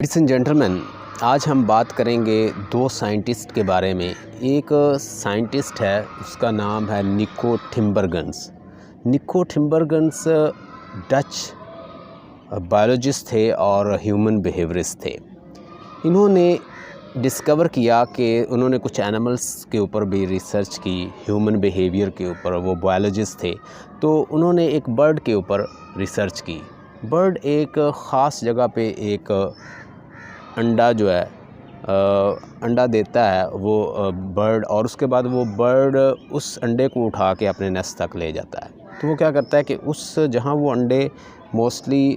Ladies and gentleman, آج ہم بات کریں گے دو سائنٹسٹ کے بارے میں۔ ایک سائنٹسٹ ہے، اس کا نام ہے نکو ٹمبرگنس۔ نکو ٹمبرگنس ڈچ بایولوجسٹ تھے اور ہیومن بیہیورسٹ تھے۔ انہوں نے ڈسکور کیا کہ انہوں نے کچھ اینیملز کے اوپر بھی ریسرچ کی، ہیومن بیہیویئر کے اوپر۔ وہ بایولوجسٹ تھے، تو انہوں نے ایک برڈ کے اوپر ریسرچ کی۔ برڈ ایک خاص جگہ پہ ایک انڈا جو ہے انڈا دیتا ہے وہ برڈ، اور اس کے بعد وہ برڈ اس انڈے کو اٹھا کے اپنے نیسٹ تک لے جاتا ہے۔ تو وہ کیا کرتا ہے کہ اس جہاں وہ انڈے موسٹلی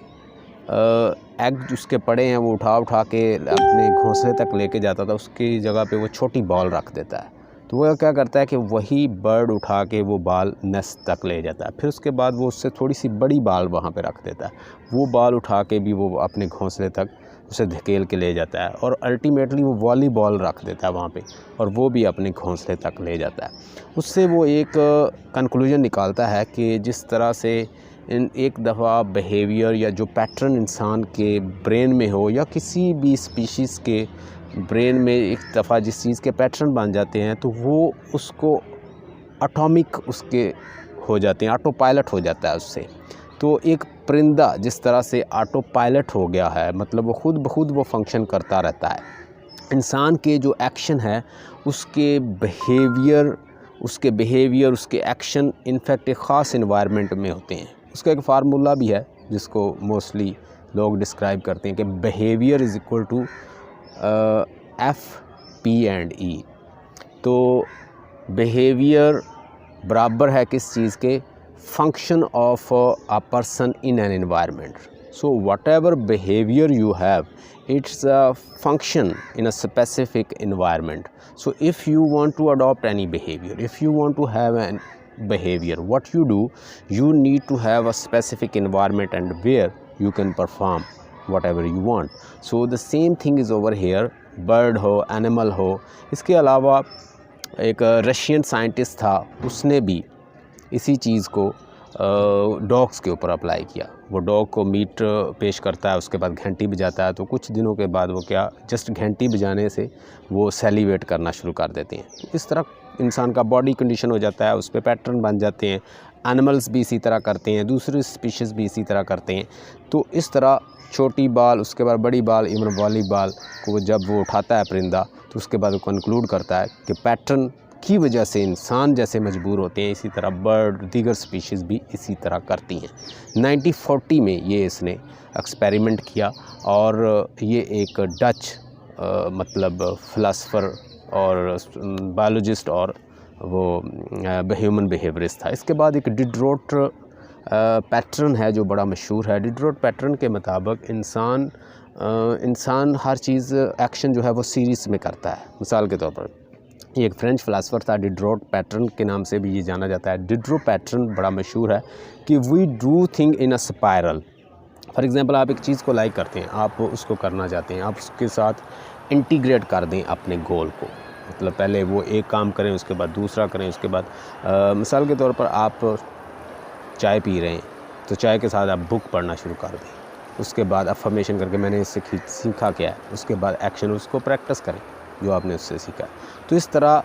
ایگ اس کے پڑے ہیں وہ اٹھا کے اپنے گھونسلے تک لے کے جاتا تھا، اس کی جگہ پہ وہ چھوٹی بال رکھ دیتا ہے۔ تو وہ کیا کرتا ہے کہ وہی برڈ اٹھا کے وہ بال نیسٹ تک لے جاتا ہے، پھر اس کے بعد وہ اس سے تھوڑی سی بڑی بال وہاں پہ رکھ دیتا ہے۔ وہ بال اٹھا کے بھی وہ اپنے گھونسلے تک اسے دھکیل کے لے جاتا ہے، اور الٹیمیٹلی وہ والی بال رکھ دیتا ہے وہاں پہ، اور وہ بھی اپنے گھونسلے تک لے جاتا ہے۔ اس سے وہ ایک کنکلوژن نکالتا ہے کہ جس طرح سے ایک دفعہ بیہیویئر یا جو پیٹرن انسان کے برین میں ہو یا کسی بھی اسپیشیز کے برین میں ایک دفعہ جس چیز کے پیٹرن بن جاتے ہیں، تو وہ اس کو اٹامک اس کے ہو جاتے ہیں، آٹو پائلٹ ہو جاتا ہے اس سے۔ تو ایک پرندہ جس طرح سے آٹو پائلٹ ہو گیا ہے، مطلب وہ خود بخود وہ فنکشن کرتا رہتا ہے۔ انسان کے جو ایکشن ہے اس کے بیہیویئر اس کے ایکشن انفیکٹ ایک خاص انوائرمنٹ میں ہوتے ہیں۔ اس کا ایک فارمولہ بھی ہے جس کو موسٹلی لوگ ڈسکرائب کرتے ہیں کہ behaviour is equal to FP&E۔ تو بیہیویئر برابر ہے کس چیز کے؟ Function of a person in an environment. So whatever behavior you have, it's a function in a specific environment. So if you want to adopt any behavior, if you want to have an behavior, what you do, you need to have a specific environment and where you can perform whatever you want. So the same thing is over here. Bird ہو، animal ہو۔ اس کے علاوہ ایک Russian scientist تھا، اس نے بھی اسی چیز کو ڈاگس کے اوپر اپلائی کیا۔ وہ ڈاگ کو میٹ پیش کرتا ہے، اس کے بعد گھنٹی بجاتا ہے، تو کچھ دنوں کے بعد وہ کیا جسٹ گھنٹی بجانے سے وہ سیلیویٹ کرنا شروع کر دیتے ہیں۔ اس طرح انسان کا باڈی کنڈیشن ہو جاتا ہے، اس پہ پیٹرن بن جاتے ہیں۔ اینیملز بھی اسی طرح کرتے ہیں، دوسری اسپیشیز بھی اسی طرح کرتے ہیں۔ تو اس طرح چھوٹی بال، اس کے بعد بڑی بال، ایون والی بال کو جب وہ اٹھاتا ہے پرندہ، تو اس کے بعد وہ کنکلوڈ کرتا ہے کہ پیٹرن کی وجہ سے انسان جیسے مجبور ہوتے ہیں، اسی طرح برڈ دیگر سپیشیز بھی اسی طرح کرتی ہیں۔ 1940 میں یہ اس نے ایکسپیریمنٹ کیا، اور یہ ایک ڈچ مطلب فلاسفر اور بایولوجسٹ اور وہ ہیومن بیہیورسٹ تھا۔ اس کے بعد ایک ڈیڈروٹ پیٹرن ہے جو بڑا مشہور ہے۔ ڈیڈروٹ پیٹرن کے مطابق انسان ہر چیز ایکشن جو ہے وہ سیریز میں کرتا ہے۔ مثال کے طور پر یہ ایک فرینچ فلاسفر تھا، ڈیڈروٹ پیٹرن کے نام سے بھی یہ جانا جاتا ہے۔ ڈیڈروٹ پیٹرن بڑا مشہور ہے کہ we do thing in a spiral. For example آپ ایک چیز کو لائک کرتے ہیں، آپ اس کو کرنا چاہتے ہیں، آپ اس کے ساتھ انٹیگریٹ کر دیں اپنے گول کو، مطلب پہلے وہ ایک کام کریں، اس کے بعد دوسرا کریں، اس کے بعد مثال کے طور پر آپ چائے پی رہے ہیں، تو چائے کے ساتھ آپ بک پڑھنا شروع کر دیں، اس کے بعد افرمیشن کر کے میں نے اس سے سیکھا کیا ہے، اس کے بعد ایکشن اس کو پریکٹس کریں جو آپ نے اس سے سیکھا۔ تو اس طرح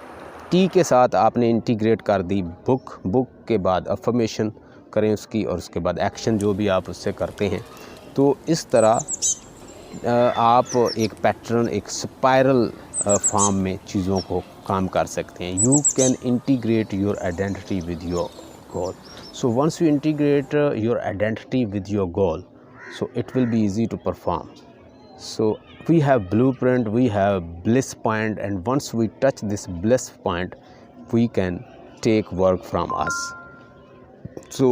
ٹی کے ساتھ آپ نے انٹیگریٹ کر دی بک کے بعد افرمیشن کریں اس کی، اور اس کے بعد ایکشن جو بھی آپ اس سے کرتے ہیں۔ تو اس طرح آپ ایک پیٹرن، ایک اسپائرل فارم میں چیزوں کو کام کر سکتے ہیں۔ You can integrate your identity with your goal. So once you integrate your identity with your goal, so it will be easy to perform. So we have blueprint, we have bliss point, and once we touch this bliss point, we can take work from us. So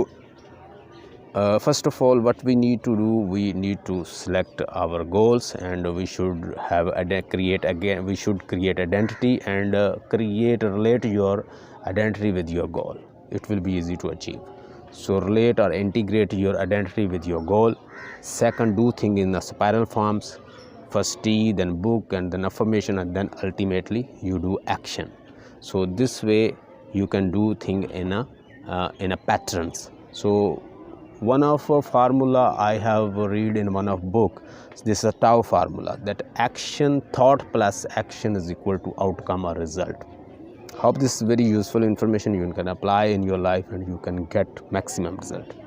first of all, what we need to do, we need to select our goals, and we should create identity and relate your identity with your goal. It will be easy to achieve. So relate or integrate your identity with your goal. Second, do things in the spiral forms. First T, then book, and then affirmation, and then ultimately you do action. So this way you can do things in a patterns. So one of a formula I have read in one of book. This is a Tao formula, that action, thought plus action is equal to outcome or result. Hope this is very useful information you can apply in your life and you can get maximum result.